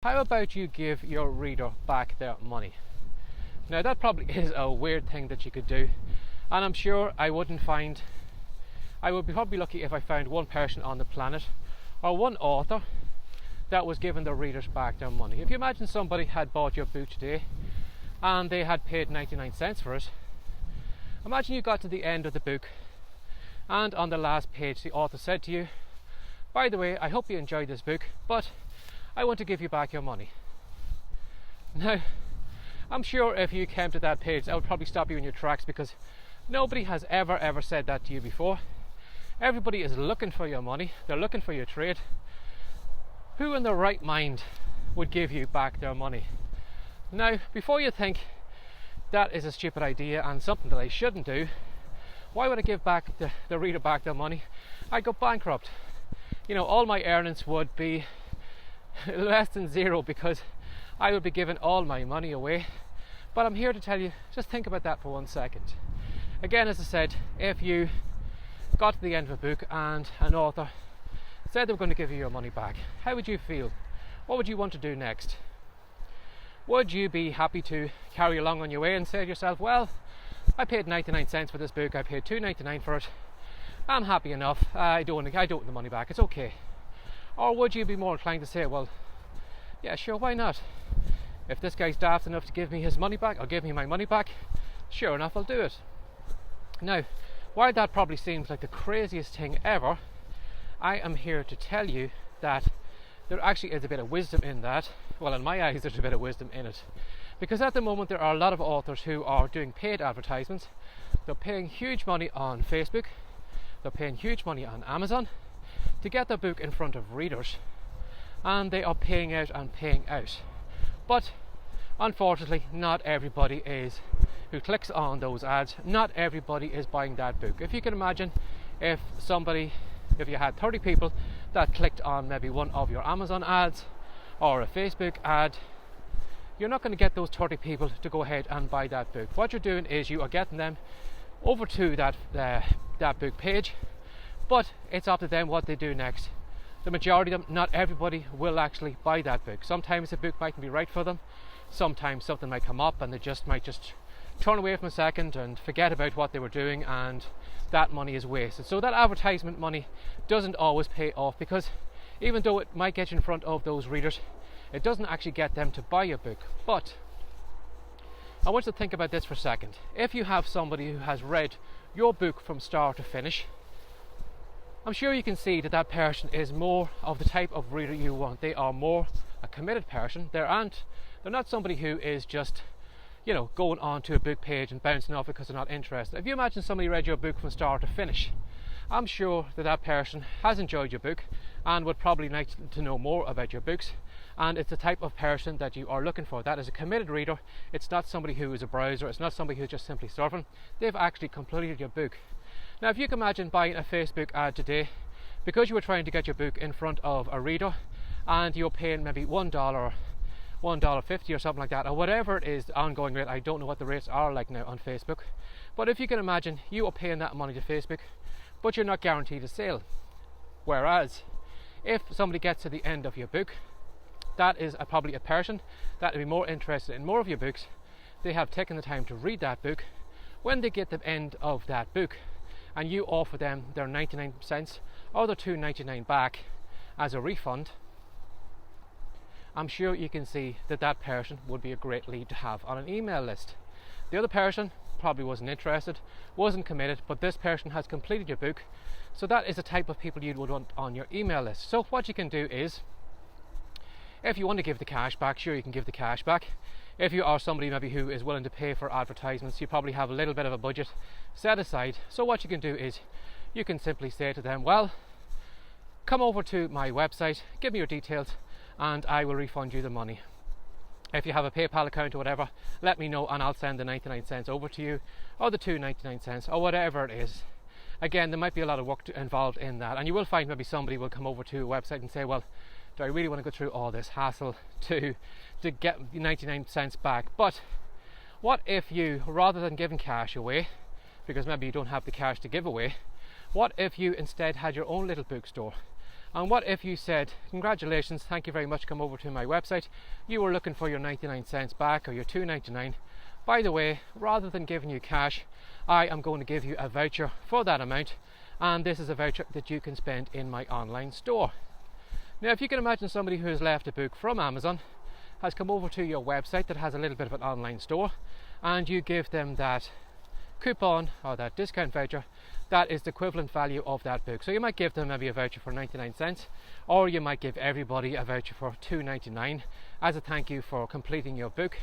How about you give your reader back their money? Now that probably is a weird thing that you could do, and I'm sure I would be probably lucky if I found one person on the planet or one author that was giving their readers back their money. If you imagine somebody had bought your book today and they had paid 99 cents for it, imagine you got to the end of the book and on the last page the author said to you, "By the way, I hope you enjoyed this book, but I want to give you back your money." Now, I'm sure if you came to that page, that would probably stop you in your tracks, because nobody has ever said that to you before. Everybody is looking for your money. They're looking for your trade. Who in their right mind would give you back their money? Now, before you think that is a stupid idea and something that I shouldn't do, why would I give back the reader back their money? I'd go bankrupt. All my earnings would be less than zero, because I would be giving all my money away. But I'm here to tell you, just think about that for 1 second. Again, as I said, if you got to the end of a book and an author said they were going to give you your money back, how would you feel? What would you want to do next? Would you be happy to carry along on your way and say to yourself, well, I paid 99 cents for this book, I paid $2.99 for it, I'm happy enough, I don't want the money back, it's okay? Or would you be more inclined to say, well, yeah, sure, why not? If this guy's daft enough to give me his money back, or give me my money back, sure enough, I'll do it. Now, while that probably seems like the craziest thing ever, I am here to tell you that there actually is a bit of wisdom in that. Well, in my eyes, there's a bit of wisdom in it. Because at the moment, there are a lot of authors who are doing paid advertisements. They're paying huge money on Facebook. They're paying huge money on Amazon to get their book in front of readers, and they are paying out and paying out. But unfortunately, not everybody who clicks on those ads, not everybody is buying that book. If you can imagine, if you had 30 people that clicked on maybe one of your Amazon ads or a Facebook ad, you're not going to get those 30 people to go ahead and buy that book. What you're doing is you are getting them over to that book page, but it's up to them what they do next. The majority of them, not everybody will actually buy that book. Sometimes the book mightn't be right for them. Sometimes something might come up and they might just turn away from a second and forget about what they were doing, and that money is wasted. So that advertisement money doesn't always pay off, because even though it might get you in front of those readers, it doesn't actually get them to buy your book. But I want you to think about this for a second. If you have somebody who has read your book from start to finish, I'm sure you can see that person is more of the type of reader you want. They are more a committed person. They're not somebody who is just, going on to a book page and bouncing off because they're not interested. If you imagine somebody read your book from start to finish, I'm sure that person has enjoyed your book and would probably like to know more about your books. And it's the type of person that you are looking for. That is a committed reader. It's not somebody who is a browser. It's not somebody who's just simply surfing. They've actually completed your book. Now, if you can imagine buying a Facebook ad today because you were trying to get your book in front of a reader, and you're paying maybe $1, $1.50 or something like that, or whatever it is, the ongoing rate. I don't know what the rates are like now on Facebook. But if you can imagine, you are paying that money to Facebook, but you're not guaranteed a sale. Whereas, if somebody gets to the end of your book, that is probably a person that will be more interested in more of your books. They have taken the time to read that book. When they get the end of that book and you offer them their 99 cents or their $2.99 back as a refund, I'm sure you can see that person would be a great lead to have on an email list. The other person probably wasn't interested, wasn't committed, but this person has completed your book. So that is the type of people you would want on your email list. So what you can do is, if you want to give the cash back, sure, you can give the cash back. If you are somebody maybe who is willing to pay for advertisements, you probably have a little bit of a budget set aside. So what you can do is you can simply say to them, well, come over to my website, give me your details, and I will refund you the money. If you have a PayPal account or whatever, let me know and I'll send the 99 cents over to you, or the $2.99 or whatever it is. Again, there might be a lot of work involved in that, and you will find maybe somebody will come over to a website and say, well, do I really want to go through all this hassle to get 99 cents back? But what if you, rather than giving cash away, because maybe you don't have the cash to give away, what if you instead had your own little bookstore And what if you said, congratulations, thank you very much, come over to my website, you were looking for your 99 cents back or your $2.99. By the way, rather than giving you cash, I am going to give you a voucher for that amount, and this is a voucher that you can spend in my online store. Now, if you can imagine somebody who has left a book from Amazon, has come over to your website that has a little bit of an online store, and you give them that coupon or that discount voucher, that is the equivalent value of that book. So you might give them maybe a voucher for 99 cents, or you might give everybody a voucher for $2.99 as a thank you for completing your book.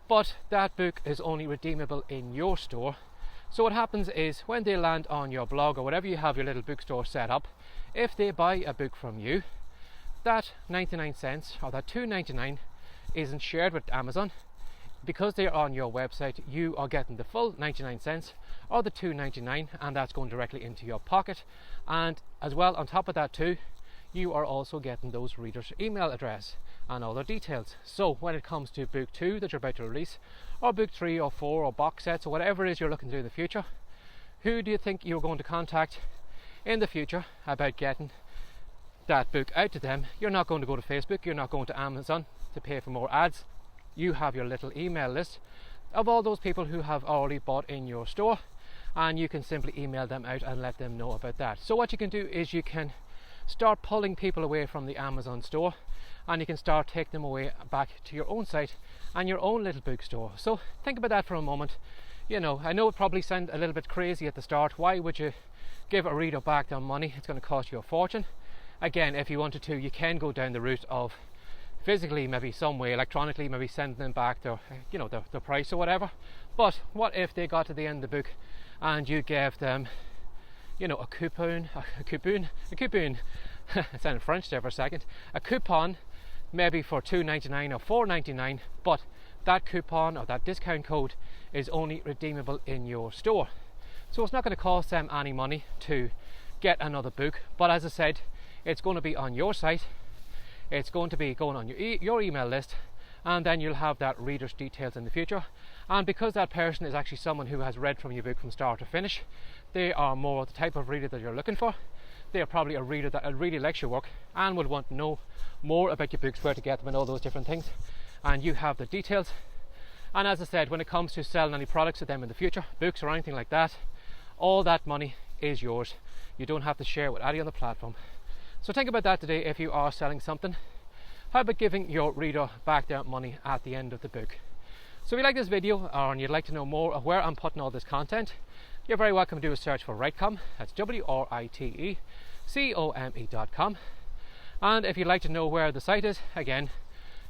But that book is only redeemable in your store. So what happens is when they land on your blog or whatever you have your little bookstore set up, if they buy a book from you, that 99 cents or that $2.99 isn't shared with Amazon. Because they're on your website, you are getting the full 99 cents or the $2.99, and that's going directly into your pocket. And as well, on top of that too, you are also getting those readers' email address and all their details. So when it comes to book 2 that you're about to release, or book 3 or 4 or box sets or whatever it is you're looking to do in the future, who do you think you're going to contact in the future about getting that book out to them? You're not going to go to Facebook, you're not going to Amazon to pay for more ads. You have your little email list of all those people who have already bought in your store, and you can simply email them out and let them know about that. So what you can do is you can start pulling people away from the Amazon store, and you can start taking them away back to your own site and your own little bookstore. So think about that for a moment. You know, I know it probably sounds a little bit crazy at the start. Why would you give a reader back their money? It's going to cost you a fortune. Again, if you wanted to, you can go down the route of physically, maybe some way, electronically, maybe send them back their, you know, the price or whatever. But what if they got to the end of the book and you gave them, you know, a coupon, it sounded French there for a second, a coupon maybe for $2.99 or $4.99, but that coupon or that discount code is only redeemable in your store. So it's not going to cost them any money to get another book, but as I said, it's going to be on your site. It's going to be going on your email list, and then you'll have that reader's details in the future. And because that person is actually someone who has read from your book from start to finish, they are more the type of reader that you're looking for. They are probably a reader that really likes your work and will want to know more about your books, where to get them and all those different things. And you have the details. And as I said, when it comes to selling any products to them in the future, books or anything like that, all that money is yours. You don't have to share it with any other platform. So think about that today if you are selling something. How about giving your reader back their money at the end of the book? So if you like this video and you'd like to know more of where I'm putting all this content, you're very welcome to do a search for WriteCome. That's WriteCome.com. And if you'd like to know where the site is, again,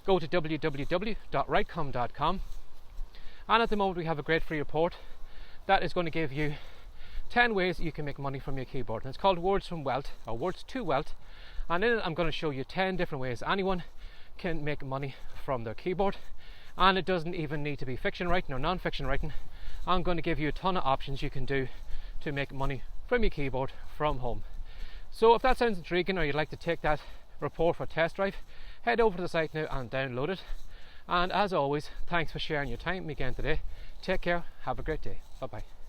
go to www.writecome.com. And at the moment we have a great free report that is going to give you 10 ways you can make money from your keyboard. And it's called Words from Wealth, or Words to Wealth. And in it I'm going to show you 10 different ways anyone can make money from their keyboard. And it doesn't even need to be fiction writing or non-fiction writing. I'm going to give you a ton of options you can do to make money from your keyboard from home. So if that sounds intriguing, or you'd like to take that report for a test drive, head over to the site now and download it. And as always, thanks for sharing your time with me again today. Take care, have a great day. Bye bye.